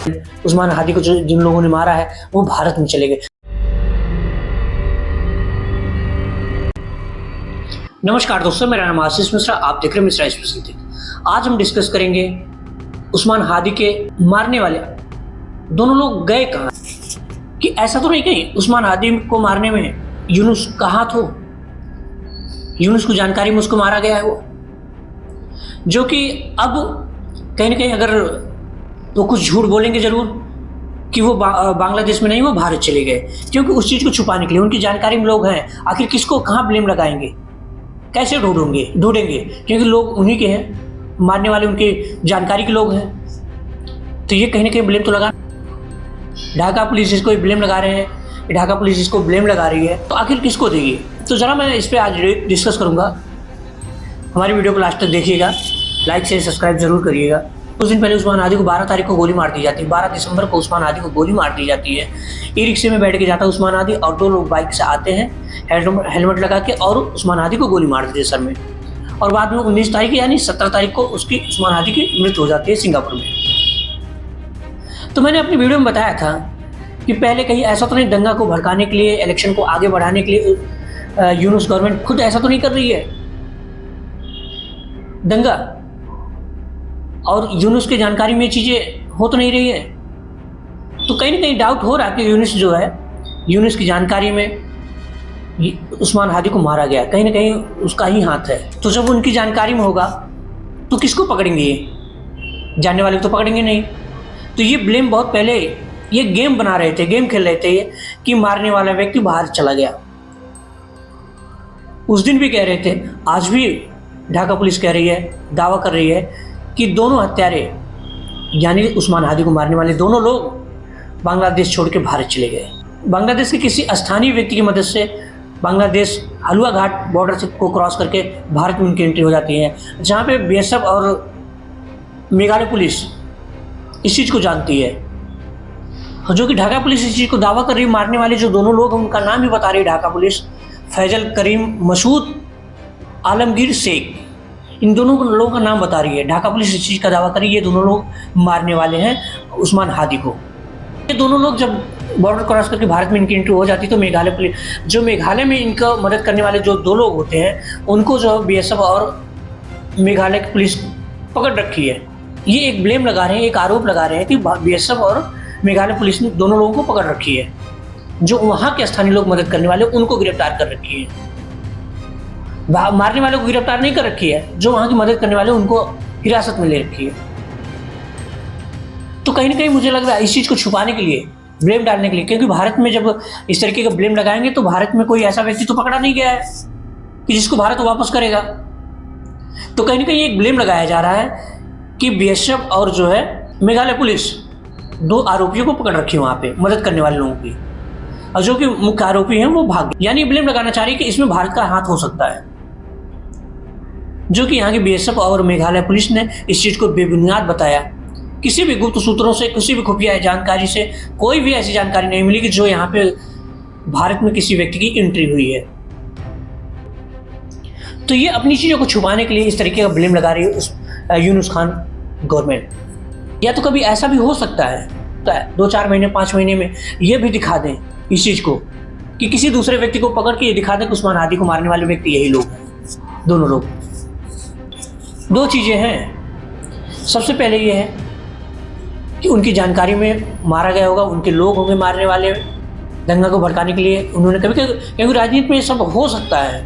उस्मान हादी को जिन लोगों ने मारा है वो भारत में चले गए। नमस्कार दोस्तों, मेरा नाम आशीष मिश्रा, आप देख रहे हैं मिश्रा स्पेशल। आज हम डिस्कस करेंगे उस्मान हादी के मारने वाले दोनों लोग गए कहाँ। कि ऐसा तो नहीं कहीं उस्मान हादी को मारने में यूनुस का हाथ हो, यूनुस को जानकारी में उसको मारा गया है वो, जो कि अब कहीं ना कहीं अगर तो कुछ झूठ बोलेंगे जरूर कि वो बांग्लादेश में नहीं, वो भारत चले गए, क्योंकि उस चीज़ को छुपाने के लिए उनकी जानकारी में लोग हैं। आखिर किसको कहाँ ब्लेम लगाएंगे, कैसे ढूंढेंगे, क्योंकि लोग उन्हीं के हैं, मारने वाले उनकी जानकारी के लोग हैं। तो ये कहीं ना कहीं ब्लेम तो लगा, ढाका पुलिस इसको ब्लेम लगा रहे हैं, ढाका पुलिस इसको ब्लेम लगा रही है, तो आखिर किसको देगी। तो ज़रा मैं इस पर आज डिस्कस करूँगा। हमारी वीडियो को लास्ट तक देखिएगा, लाइक शेयर सब्सक्राइब जरूर करिएगा। कुछ दिन पहले उस्मान हादी को 12 तारीख को गोली मार दी जाती है, 12 दिसंबर को उस्मान हादी को गोली मार दी जाती है। ई रिक्शे में बैठ के जाता है उस्मान हादी और दो लोग बाइक से आते हैं हेलमेट लगा के और उस्मान हादी को गोली मार देते हैं सर में। और बाद में 19 तारीख यानी 17 तारीख को उसकी उस्मान हादी की मृत्यु हो जाती है सिंगापुर में। तो मैंने अपनी वीडियो में बताया था कि पहले कहीं ऐसा तो नहीं दंगा को भड़काने के लिए, इलेक्शन को आगे बढ़ाने के लिए यूनुस गवर्नमेंट खुद ऐसा तो नहीं कर रही है दंगा, और यूनुस की जानकारी में चीज़ें हो तो नहीं रही है। तो कहीं ना कहीं डाउट हो रहा है कि यूनुस जो है, यूनुस की जानकारी में उस्मान हादी को मारा गया, कहीं ना कहीं उसका ही हाथ है। तो जब उनकी जानकारी में होगा तो किसको पकड़ेंगे, ये जानने वाले तो पकड़ेंगे नहीं। तो ये ब्लेम बहुत पहले ये गेम बना रहे थे, गेम खेल रहे थे ये कि मारने वाला व्यक्ति बाहर चला गया। उस दिन भी कह रहे थे, आज भी ढाका पुलिस कह रही है, दावा कर रही है कि दोनों हत्यारे यानी उस्मान हादी को मारने वाले दोनों लोग बांग्लादेश छोड़ के भारत चले गए। बांग्लादेश के किसी स्थानीय व्यक्ति की मदद से बांग्लादेश हलुआ घाट बॉर्डर को क्रॉस करके भारत में उनकी एंट्री हो जाती है, जहाँ पे बीएसएफ और मेघालय पुलिस इस चीज़ को जानती है, जो कि ढाका पुलिस इस चीज़ को दावा कर रही है। मारने वाले जो दोनों लोग हैं उनका नाम भी बता रही है ढाका पुलिस, फैजल करीम मसूद, आलमगीर शेख, इन दोनों लोगों का नाम बता रही है। ढाका पुलिस इस चीज़ का दावा कर रही है ये दोनों लोग मारने वाले हैं उस्मान हादी को। ये दोनों लोग जब बॉर्डर क्रॉस करके भारत में इनकी एंट्री हो जाती तो मेघालय पुलिस, जो मेघालय में इनका मदद करने वाले जो दो लोग होते हैं उनको जो बीएसएफ और मेघालय की पुलिस पकड़ रखी है। ये एक ब्लेम लगा रहे हैं, एक आरोप लगा रहे हैं कि बीएसएफ और मेघालय पुलिस ने दोनों लोगों को पकड़ रखी है, जो वहाँ के स्थानीय लोग मदद करने वाले उनको गिरफ्तार कर रखी है। मारने वालों को गिरफ्तार नहीं कर रखी है, जो वहाँ की मदद करने वाले उनको हिरासत में ले रखी है। तो कहीं ना कहीं मुझे लग रहा है इस चीज़ को छुपाने के लिए, ब्लेम डालने के लिए, क्योंकि भारत में जब इस तरीके का ब्लेम लगाएंगे तो भारत में कोई ऐसा व्यक्ति तो पकड़ा नहीं गया है कि जिसको भारत वापस करेगा। तो कहीं ना कहीं एक ब्लेम लगाया जा रहा है कि बीएसएफ और जो है मेघालय पुलिस दो आरोपियों को पकड़ रखी है वहाँ पे मदद करने वाले लोगों की, और जो कि मुख्य आरोपी हैं वो भाग गए। यानी ब्लेम लगाना चाह रही है कि इसमें भारत का हाथ हो सकता है, जो कि यहाँ की बीएसएफ और मेघालय पुलिस ने इस चीज़ को बेबुनियाद बताया। किसी भी गुप्त सूत्रों से, किसी भी खुफिया जानकारी से कोई भी ऐसी जानकारी नहीं मिली कि जो यहाँ पे भारत में किसी व्यक्ति की एंट्री हुई है। तो ये अपनी चीज़ों को छुपाने के लिए इस तरीके का ब्लेम लगा रही है यूनुस खान गवर्नमेंट। या तो कभी ऐसा भी हो सकता है तो 2-4 महीने 5 महीने में ये भी दिखा दें इस चीज़ को कि किसी दूसरे व्यक्ति को पकड़ के ये दिखा दें कि उस्मान हादी को मारने वाले व्यक्ति यही लोग हैं, दोनों लोग। दो चीज़ें हैं, सबसे पहले ये है कि उनकी जानकारी में मारा गया होगा, उनके लोग होंगे मारने वाले दंगा को भड़काने के लिए। उन्होंने कभी, क्योंकि राजनीति में ये सब हो सकता है,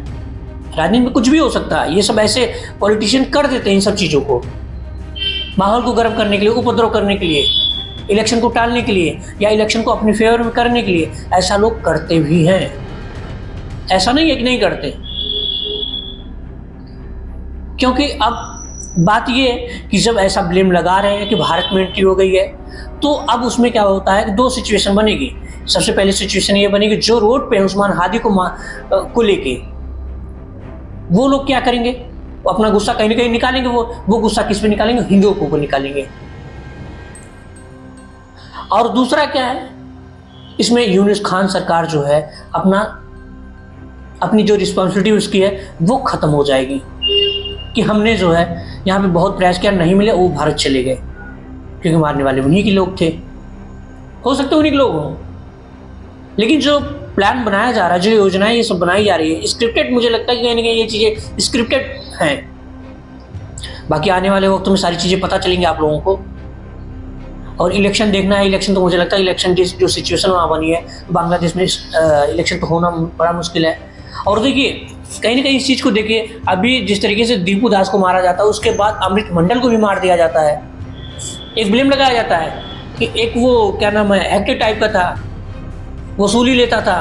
राजनीति में कुछ भी हो सकता है। ये सब ऐसे पॉलिटिशियन कर देते हैं इन सब चीज़ों को, माहौल को गर्म करने के लिए, उपद्रव करने के लिए, इलेक्शन को टालने के लिए या इलेक्शन को अपने फेवर में करने के लिए। ऐसा लोग करते भी हैं, ऐसा नहीं है कि नहीं करते। क्योंकि अब बात ये है कि जब ऐसा ब्लेम लगा रहे हैं कि भारत में एंट्री हो गई है, तो अब उसमें क्या होता है कि दो सिचुएशन बनेगी। सबसे पहले सिचुएशन ये बनेगी, जो रोड पे उस्मान हादी को लेके वो लोग क्या करेंगे, वो अपना गुस्सा कहीं ना कहीं निकालेंगे। वो गुस्सा किस पे निकालेंगे, हिंदुओं को निकालेंगे। और दूसरा क्या है, इसमें यूनुस खान सरकार जो है अपनी जो रिस्पॉन्सिबिलिटी उसकी है वो ख़त्म हो जाएगी कि हमने जो है यहाँ पे बहुत प्रयास किया, नहीं मिले, वो भारत चले गए, क्योंकि मारने वाले उन्हीं के लोग थे। हो सकते उन्हीं के लोग हों, लेकिन जो प्लान बनाया जा रहा है, जो योजनाएं ये सब बनाई जा रही है, स्क्रिप्टेड, मुझे लगता है कि कहीं ना कहीं ये चीज़ें स्क्रिप्टेड हैं। बाकी आने वाले वक्त में सारी चीज़ें पता चलेंगी आप लोगों को। और इलेक्शन देखना है, इलेक्शन तो मुझे लगता है इलेक्शन की जो सिचुएशन वहाँ बनी है बांग्लादेश में, इलेक्शन तो होना बड़ा मुश्किल है। और देखिए कहीं ना कहीं इस चीज़ को देखिए, अभी जिस तरीके से दीपू दास को मारा जाता है, उसके बाद अमृत मंडल को भी मार दिया जाता है। एक ब्लेम लगाया जाता है कि एक वो क्या नाम है, एक्टर टाइप का था, वसूली लेता था,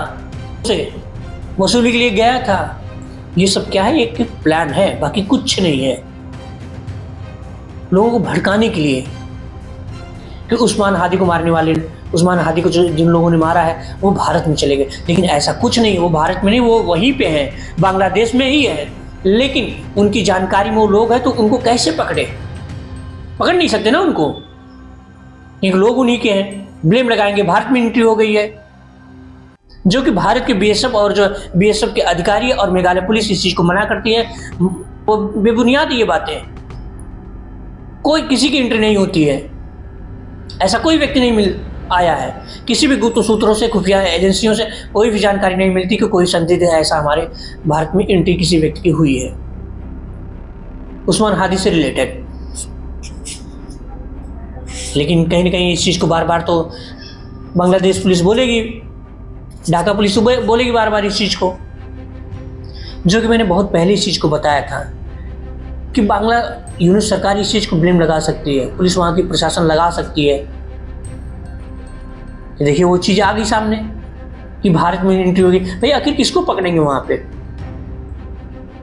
उसे वसूली के लिए गया था। ये सब क्या है, एक प्लान है, बाकी कुछ नहीं है। लोगों को भड़काने के लिए कि उस्मान हादी को मारने वाले, उस्मान हादी को जो जिन लोगों ने मारा है वो भारत में चले गए, लेकिन ऐसा कुछ नहीं, वो भारत में नहीं, वो वहीं पे हैं, बांग्लादेश में ही है। लेकिन उनकी जानकारी में वो लोग हैं, तो उनको कैसे पकड़े? पकड़ नहीं सकते ना उनको, क्योंकि लोग उन्हीं के हैं। ब्लेम लगाएंगे भारत में एंट्री हो गई है, जो कि भारत के बीएसएफ और जो बीएसएफ के अधिकारी और मेघालय पुलिस इस चीज़ को मना करती है। वो बेबुनियाद ये बातें, कोई किसी की एंट्री नहीं होती है, ऐसा कोई व्यक्ति नहीं मिल आया है, किसी भी गुप्त सूत्रों से, खुफिया एजेंसियों से कोई भी जानकारी नहीं मिलती कि कोई संदिग्ध है ऐसा हमारे भारत में एंट्री किसी व्यक्ति की हुई है उस्मान हादी से रिलेटेड। लेकिन कहीं ना कहीं इस चीज़ को बार बार तो बांग्लादेश पुलिस बोलेगी, ढाका पुलिस तो बोलेगी बार बार इस चीज़ को, जो कि मैंने बहुत पहले इस चीज़ को बताया था कि बांग्ला यूनिट सरकार इस चीज़ को ब्लेम लगा सकती है, पुलिस वहाँ की प्रशासन लगा सकती है। देखिए वो चीज़ आ गई सामने कि भारत में एंट्री होगी। भाई आखिर किसको पकड़ेंगे वहाँ पे?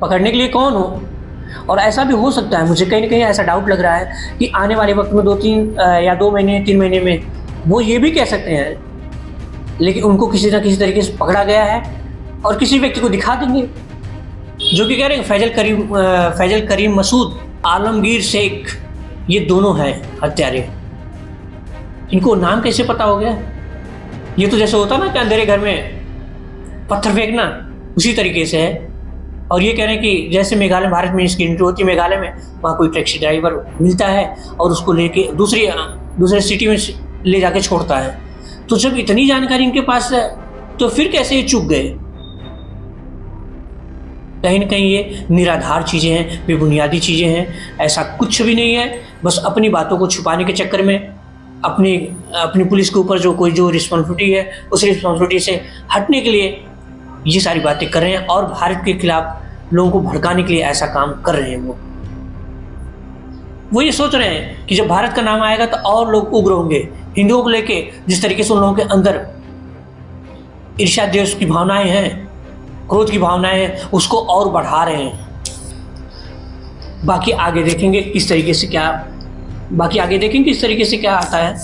पकड़ने के लिए कौन हो? और ऐसा भी हो सकता है, मुझे कहीं ना कहीं ऐसा डाउट लग रहा है कि आने वाले वक्त में 2 महीने 3 महीने में वो ये भी कह सकते हैं, लेकिन उनको किसी ना किसी तरीके से पकड़ा गया है और किसी व्यक्ति को दिखा देंगे, जो कि कह रहे हैं फैजल करीम मसूद, आलमगीर शेख, ये दोनों हैं हत्यारे। इनको नाम कैसे पता हो गया? ये तो जैसे होता ना कि अंधेरे घर में पत्थर फेंकना, उसी तरीके से है। और ये कह रहे हैं कि जैसे मेघालय, भारत में इसकी एंट्री होती है मेघालय में, वहाँ कोई टैक्सी ड्राइवर मिलता है और उसको लेके दूसरे सिटी में ले जाके छोड़ता है। तो जब इतनी जानकारी इनके पास है तो फिर कैसे ये चूक गए? कहीं ना कहीं ये निराधार चीज़ें हैं, बेबुनियादी चीज़ें हैं, ऐसा कुछ भी नहीं है। बस अपनी बातों को छुपाने के चक्कर में अपनी पुलिस के ऊपर जो रिस्पॉन्सिबिलिटी है, उस रिस्पॉन्सिबिलिटी से हटने के लिए ये सारी बातें कर रहे हैं और भारत के खिलाफ लोगों को भड़काने के लिए ऐसा काम कर रहे हैं। वो ये सोच रहे हैं कि जब भारत का नाम आएगा तो और लोग उग्र होंगे हिंदुओं को लेके। जिस तरीके से उन लोगों के अंदर ईर्ष्या, द्वेष की भावनाएं हैं, क्रोध की भावनाएं हैं, उसको और बढ़ा रहे हैं। बाकी आगे देखेंगे किस तरीके से क्या आता है,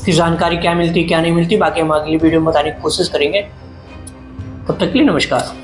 फिर जानकारी क्या मिलती क्या नहीं मिलती, बाकी हम अगली वीडियो में बताने की कोशिश करेंगे। तब तक के लिए नमस्कार।